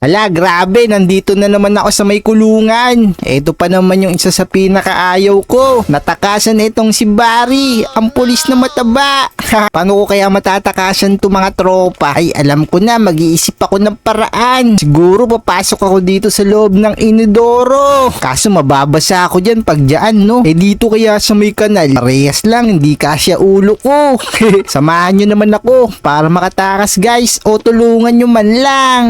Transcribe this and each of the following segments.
Hala, grabe, nandito na naman ako sa may kulungan. Ito pa naman yung isa sa pinakaayaw ko. Natakasan itong si Barry, ang pulis na mataba. Paano ko kaya matatakasan to mga tropa? Ay, alam ko na, mag-iisip ako ng paraan. Siguro papasok ako dito sa loob ng inodoro. Kaso mababasa ako dyan pag dyan, no? Eh dito kaya sa may kanal, parehas lang, hindi kasya ulo ko. Samahan nyo naman ako para makatakas guys, o tulungan nyo man lang.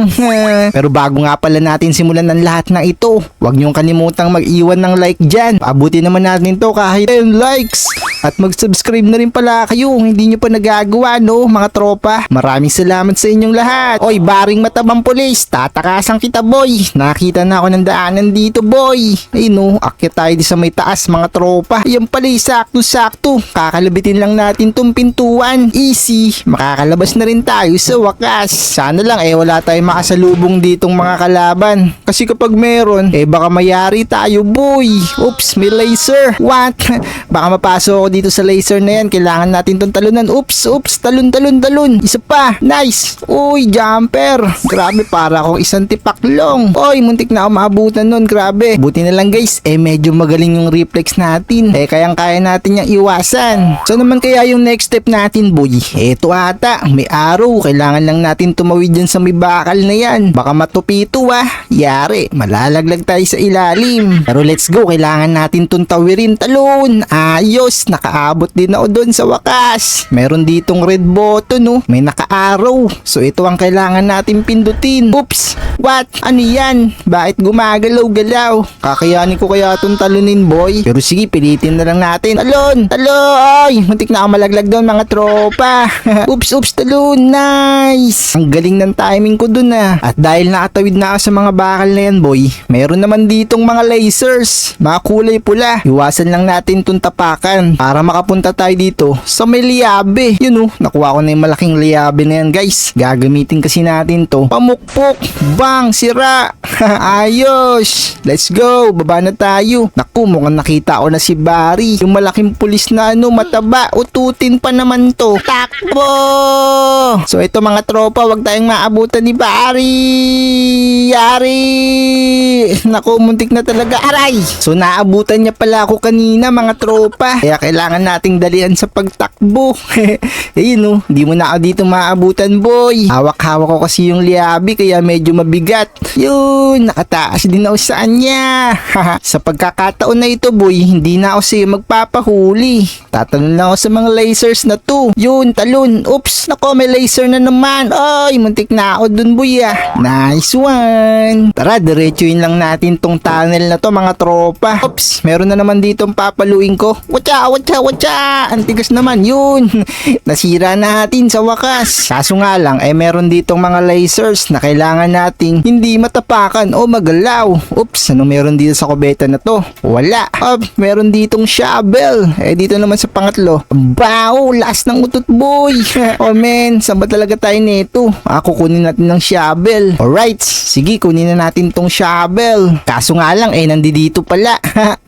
Pero bago nga pala natin simulan ng lahat ng ito, huwag niyong kalimutang mag-iwan ng like dyan. Paabutin naman natin to kahit 10 likes. At mag-subscribe na rin pala kayo kung hindi nyo pa nagagawa, no, mga tropa. Maraming salamat sa inyong lahat. Oy, Baring matabang pulis, tatakasan kita boy. Nakita na ako ng daanan dito boy. Ay no, akyat tayo di sa may taas mga tropa. Ayan pala, sakto-sakto. Kakalabitin lang natin tong pintuan. Easy, makakalabas na rin tayo sa wakas. Sana lang wala tayong makasalubong ditong mga kalaban. Kasi kapag meron, baka mayari tayo boy. Oops, may laser. What? Baka mapasok ako dito sa laser na yan. Kailangan natin tong talunan. Oops, talon. Isa pa, nice. Uy, jumper. Grabe, para akong isang tipaklong. Uy, muntik na ako maabutan nun. Grabe. Buti na lang guys, medyo magaling yung reflex natin. Kayang-kaya natin yung iwasan. So naman kaya yung next step natin boy? Eto ata, may arrow. Kailangan lang natin tumawid dyan sa may bakal na yan. Baka matupito Yari, malalaglag tayo sa ilalim. Pero let's go, kailangan natin tong tawirin. Talon. Ayos, nakaabot din ako doon sa wakas. Meron ditong red button, no? May naka-arrow. So ito ang kailangan natin pindutin. Oops, what? Ano yan? Bakit gumagalaw-galaw? Kakayanin ko kaya itong talunin boy? Pero sige, pilitin na lang natin. Talon! Ay, muntik na ako malaglag doon mga tropa. Oops, talon. Nice! Ang galing ng timing ko doon At dahil nakatawid na ako sa mga bakal na yan boy, meron naman ditong mga lasers. Mga kulay pula. Iwasan lang natin itong tapakan para makapunta tayo dito sa may liabe. Yun nakuha ko na yung malaking liabe na yan guys. Gagamitin kasi natin to. Pamukpok! Bang! Sira! Ayos! Let's go! Baba na tayo. Naku, mukhang nakita ko na si Barry. Yung malaking pulis na mataba. Ututin pa naman to. Takbo! So ito mga tropa, wag tayong maabutan ni Barry. Yari! Naku, muntik na talaga. Aray! So naabutan niya pala ako kanina mga tropa. Kaya kailangan nating dalian sa pagtakbo. Ayun hindi mo na ako dito maabutan boy. Hawak-hawak ko kasi yung liabi kaya medyo mabigat. Yun, nakataas din ako sa kanya. Sa pagkakataon na ito boy, hindi na ako sa'yo magpapahuli. Tatalon lang ako sa mga lasers na to. Yun, talon. Oops, nako, may laser na naman. Ay, muntik na ako dun boy Nice one. Tara, diretsuin lang natin tong tunnel na to mga tropa. Oops, meron na naman ditong papaluin ko. Watcha! Antigas naman yun. Nasira natin sa wakas. Kaso nga lang, meron ditong mga lasers na kailangan nating hindi matapakan o magalaw. Oops, ano meron dito sa kubeta na to? Wala. Meron ditong shovel. Dito naman sa pangatlo. Bao, last ng utot boy. Oh man, saan ba talaga tayo nito? Kukunin natin ng shovel. Alright, sige, kunin na natin tong shovel. Kaso nga lang, nandito pala.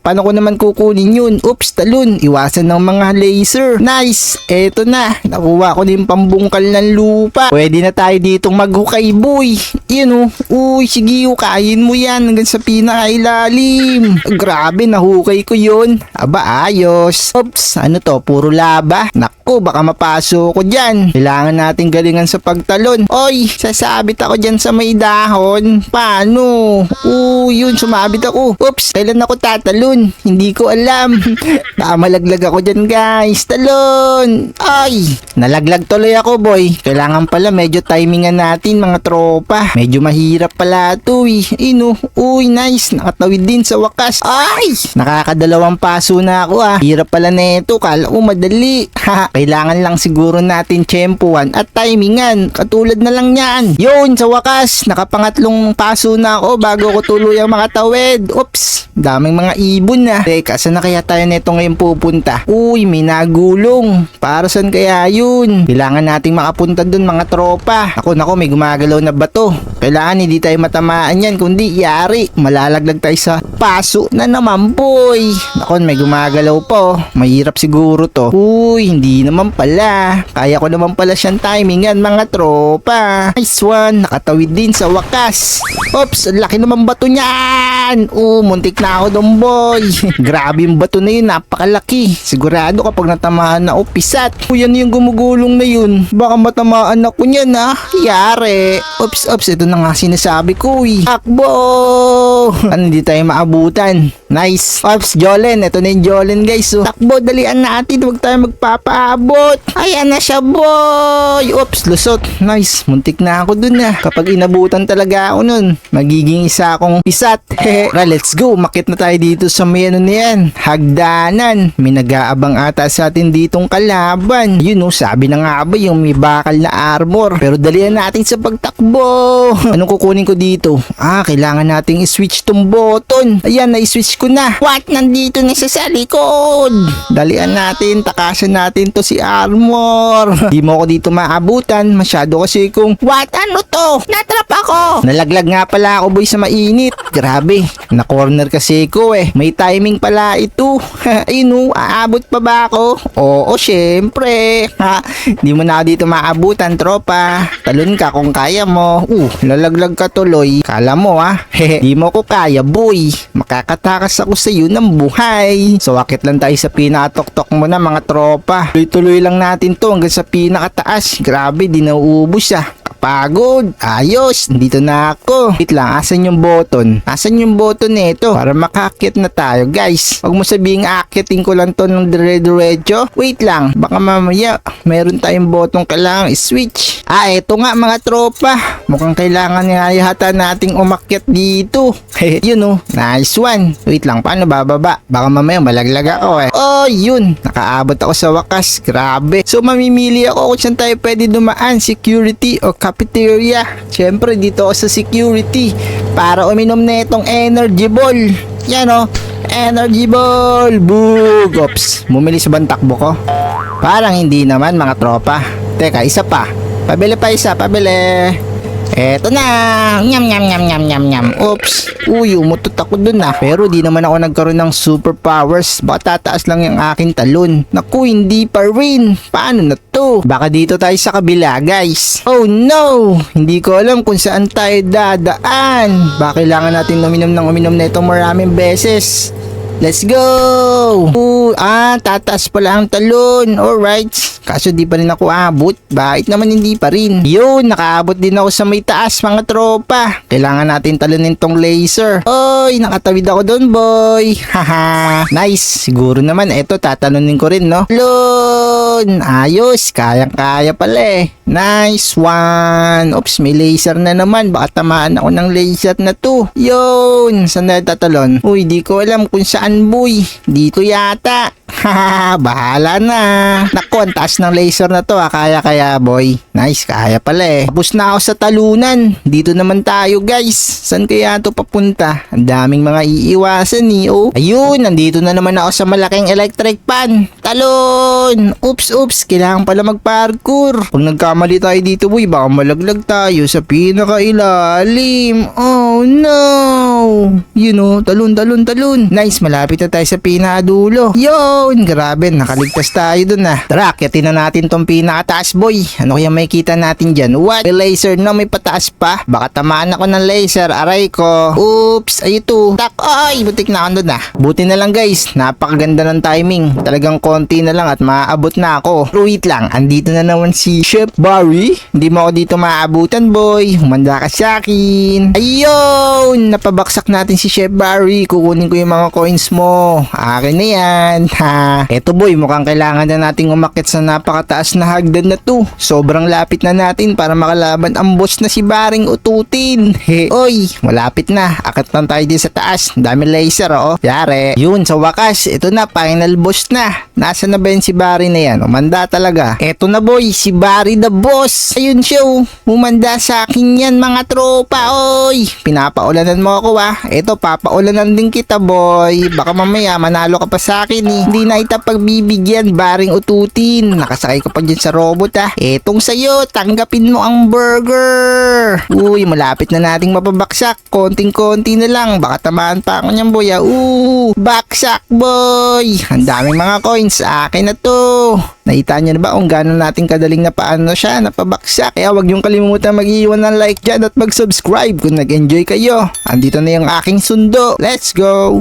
Paano ko naman kukunin yun? Oops, talon. Iwasan ng mga laser. Nice. Eto na. Nakuha ko na yung pambungkal ng lupa. Pwede na tayo ditong maghukay boy. Yun Uy, sige, hukayin mo yan hanggang sa pinakailalim. Grabe, nahukay ko yun. Aba, ayos. Oops, ano to? Puro laba. Naku, baka mapasok ko dyan. Kailangan natin galingan sa pagtalon. Oy, sasabit ako dyan sa may dahon. Paano? Yun, sumabit ako. Oops, kailan ako tatalon? Hindi ko alam. Malaglag ako dyan guys. Talon! Ay! Nalaglag tuloy ako boy. Kailangan pala medyo timingan natin mga tropa. Medyo mahirap pala ito Uy, nice. Nakatawid din sa wakas. Ay! Nakakadalawang paso na ako Hirap pala neto. Kala ko madali. Kailangan lang siguro natin tsempuan at timingan. Katulad na lang yan. Yun, sa wakas. Nakapangatlong paso na ako bago ko ako tuluyang makatawid. Oops, daming mga ibon na. Teka, saan na kaya tayo neto ngayon pupunta? Uy, may nagulong. Para saan kaya yun? Kailangan nating makapunta dun mga tropa. Ako, may gumagalaw na bato. Kailangan hindi tayo matamaan yan, kundi yari. Malalaglag tayo sa paso na naman, boy. Ako, may gumagalaw po. Mahirap siguro to. Uy, hindi naman pala. Kaya ko naman pala siyang timingan mga tropa. Nice one, nakatawid din sa wakas. Oops, ang laki naman bato niyan. Muntik na ako doon, boy. Grabe yung bato na yun, napakalaki. Sigurado kapag natamaan na pisat. Yan yung gumugulong na yun. Baka matamaan ako niyan, ha. Yari. Oops, ito na nga sinasabi ko, Takbo! Hindi tayo maabutan. Nice. Oops, Jolen. Ito na yung Jolen, guys. Takbo, dalian natin. Huwag tayo magpapaabot. Ayan na siya, boy. Oops, lusot. Nice. Muntik na ako dun, Kapag inabutan talaga ako nun, magiging isa akong pisat. Hehe. Let's go. Makit na tayo dito sa may ano na yan. Hagdanan. May nag-aabang ata sa atin ditong kalaban. Yun, sabi na nga ba yung may bakal na armor. Pero dalian natin sa pagtakbo. Anong kukunin ko dito? Kailangan nating i-switch tong button. Ayan, na-switch ko na. What? Nandito na siya sa likod. Dalian natin. Takasan natin to si armor. Di mo ako dito maabutan. Masyado kasi kung what? Ano to? Natrap ako. Nalaglag nga pala ako, boy, sa mainit. Grabe. Na-corner kasi ko, May timing pala ito. Ayun, aabot pa ba ako? Oo, syempre. Di mo na ako dito maabutan, tropa. Talon ka kung kaya mo. Lalaglag ka tuloy. Kala mo, Di mo ko kaya, boy. Makakatakas ako sa iyo ng buhay. So, akit lang tayo sa pinakatok-tok mo na, mga tropa. Tuloy-tuloy lang natin to hanggang sa pinakataas. Grabe, di nauubos Pagod. Ayos. Dito na ako. Wait lang. Asan yung button? Asan yung button nito? Para makakit na tayo, guys. Huwag mo sabihing akitin ko lang to ng dire-diretso. Wait lang. Baka mamaya meron tayong button kailangan i-switch. Eto nga mga tropa. Mukhang kailangan nga yata nating umakyat dito. Yun, nice one. Wait lang. Paano bababa? Baka mamaya malaglag ako, yun. Nakaabot ako sa wakas. Grabe. So, mamimili ako kung saan tayo pwede dumaan. Security o cafeteria. Siyempre, dito ako sa security para uminom na itong energy ball. Yan, energy ball. Boog. Oops. Bumili sa bantakbo ko. Parang hindi naman, mga tropa. Teka, isa pa. Pabili pa isa. Pabili. Eto na. Nyam, nyam, nyam, nyam, nyam, nyam. Oops. Uy, umutot ako dun Pero di naman ako nagkaroon ng superpowers. Baka tataas lang yung aking talon. Naku, hindi pa rin. Paano na to? Baka dito tayo sa kabila, guys. Oh no! Hindi ko alam kung saan tayo dadaan. Baka kailangan natin uminom na ito maraming beses. Let's go! Tataas pala ang talon. Alright. Kaso di pa rin ako abot. Bakit naman hindi pa rin? Yun, nakaabot din ako sa may taas, mga tropa. Kailangan natin talunin tong laser. Oy, nakatawid ako doon, boy. Haha. Nice. Siguro naman, eto, tatalunin ko rin, no? Talon! Ayos. Kayang-kaya pala Nice one. Oops, may laser na naman. Baka tamaan ako ng laser na to. Yun. Saan na tatalon? Uy, di ko alam kung saan, boy. Dito yata. Haha, bahala na. Naku, ang taas ng laser na to. Kaya, boy. Nice, kaya pala Tapos na ako sa talunan. Dito naman tayo, guys. Saan kaya to papunta? Ang daming mga iiwasan Ayun, nandito na naman ako sa malaking electric pan. Talon! Oops. Kailangan pala mag-parkour. Pag nagkamali tayo dito, boy, baka malaglag tayo sa pinakailalim. Oh, no! Talon. Nice, malapit na tayo sa pinakadulo. Yun, grabe, nakaligtas tayo dun Tara, akitin na natin tong pinakataas, boy. Ano kaya makikita natin dyan? What? May laser na, may pataas pa. Baka tamaan ako ng laser, aray ko. Oops, ayito. Ay, butik na ako dun Buti na lang, guys, napakaganda ng timing. Talagang konti na lang at maaabot na ako. Pero wait lang, andito na naman si Chef Barry. Hindi mo ako dito maaabutan, boy. Humanda ka sa akin. Ayun, napabaksak natin si Chef Barry. Kukunin ko yung mga coins mo. Akin na yan. Eto, boy, mukhang kailangan na nating umakit sa napakataas na hagdan na to. Sobrang lapit na natin para makalaban ang boss na si Baring Ututin. Oy, malapit na. Akat lang tayo din sa taas. Dami laser, Yare. Yun, sa wakas, ito na, final boss na. Nasa na ba yun si Barry na yan? Umanda talaga. Eto na, boy, si Barry the boss. Ayun siya, umanda sa akin yan, mga tropa. Oy, pinapaulanan mo ako, Eto, papaulanan din kita, boy. Baka mamaya manalo ka pa sa akin eh. Hindi na kita pagbibigyan, baring ututin. Nakasakay ka pa dyan sa robot Etong sayo, tanggapin mo ang burger. Uy, malapit na nating mapabaksak. Konting-konti na lang. Baka tamaan pa ako niyan, boy. Baksak, boy. Ang daming mga coins. Akin na to. Nakita niyo na ba kung gano'n natin kadaling na paano siya napabaksak? Kaya wag niyong kalimutan mag-iwan ng like dyan at mag-subscribe kung nag-enjoy kayo. Andito na yung aking sundo. Let's go!